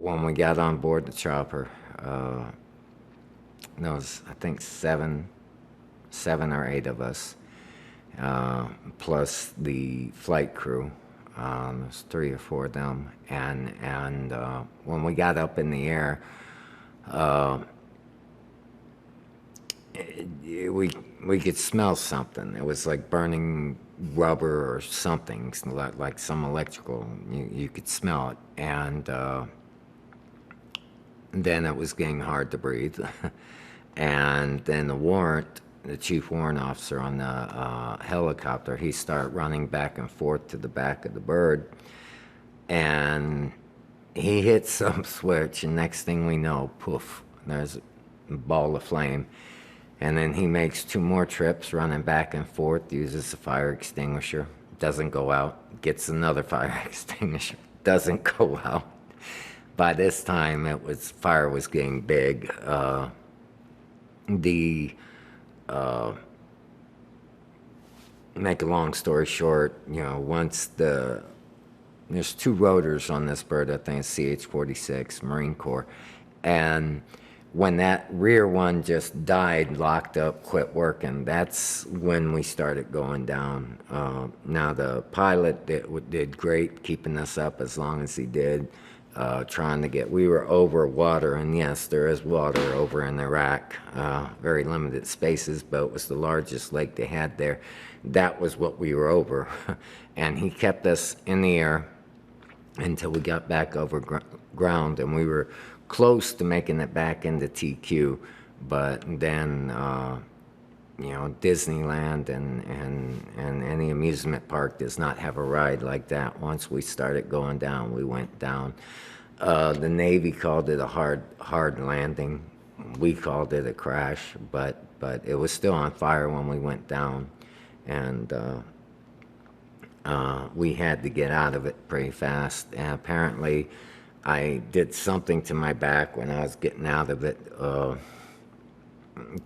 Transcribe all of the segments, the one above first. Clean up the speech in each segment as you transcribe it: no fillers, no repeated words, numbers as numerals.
When we got on board the chopper, there was, I think, seven or eight of us, plus the flight crew. There's three or four of them, and when we got up in the air, we could smell something. It was like burning rubber or something, like some electrical. You could smell it, and then it was getting hard to breathe. And then the chief warrant officer on the helicopter, he started running back and forth to the back of the bird, and he hit some switch, and next thing we know, poof, there's a ball of flame. And then he makes two more trips running back and forth, uses the fire extinguisher, doesn't go out, gets another fire extinguisher, doesn't go out. By this time, fire was getting big. Make a long story short, there's two rotors on this bird, I think it's CH-46, Marine Corps, and when that rear one just died, locked up, quit working, that's when we started going down. Now the pilot did great keeping us up as long as he did. We were over water, and yes, there is water over in Iraq, very limited spaces, but it was the largest lake they had there. That was what we were over. And he kept us in the air until we got back over ground, and we were close to making it back into TQ, but then Disneyland and any amusement park does not have a ride like that. Once we started going down, we went down. The Navy called it a hard landing. We called it a crash, but it was still on fire when we went down, and we had to get out of it pretty fast. And apparently, I did something to my back when I was getting out of it.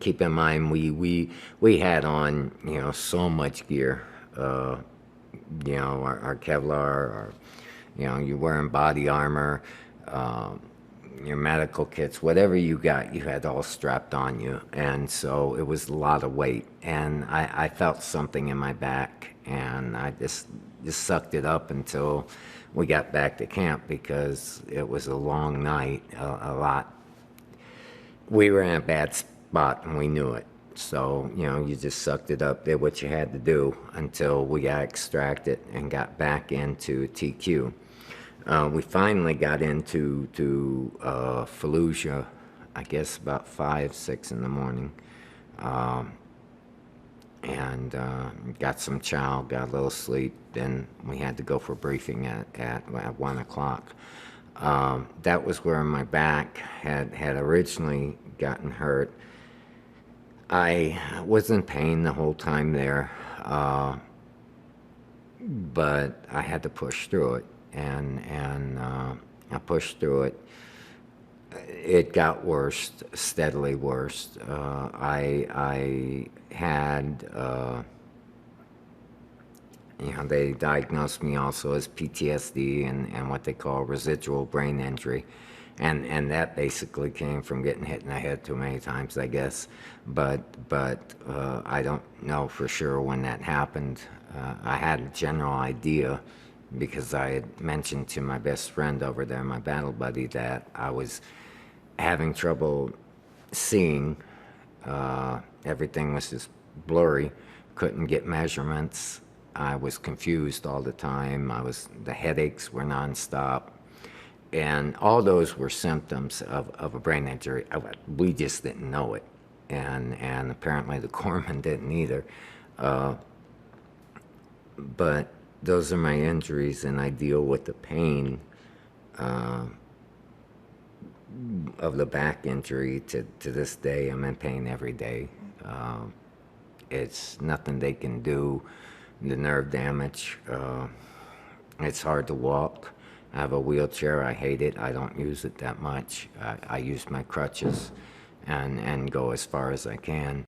Keep in mind, we had on, so much gear. Our Kevlar, you're wearing body armor, your medical kits, whatever you got, you had all strapped on you. And so it was a lot of weight. And I felt something in my back, and I just sucked it up until we got back to camp, because it was a long night, a lot. We were in a bad spot, and we knew it. So, you just sucked it up, did what you had to do until we got extracted and got back into TQ. We finally got into Fallujah, I guess about 5, 6 in the morning. And got some chow, got a little sleep. Then we had to go for briefing at 1 o'clock. That was where my back had originally gotten hurt. I was in pain the whole time there, but I had to push through it, and I pushed through it. It got worse, steadily worse. I had, they diagnosed me also as PTSD and what they call residual brain injury. And that basically came from getting hit in the head too many times, I guess. But I don't know for sure when that happened. I had a general idea, because I had mentioned to my best friend over there, my battle buddy, that I was having trouble seeing. Everything was just blurry. Couldn't get measurements. I was confused all the time. The headaches were nonstop. And all those were symptoms of a brain injury. We just didn't know it. And apparently the corpsman didn't either. But those are my injuries, and I deal with the pain of the back injury to this day. I'm in pain every day. It's nothing they can do. The nerve damage, it's hard to walk. I have a wheelchair. I hate it. I don't use it that much. I use my crutches and go as far as I can.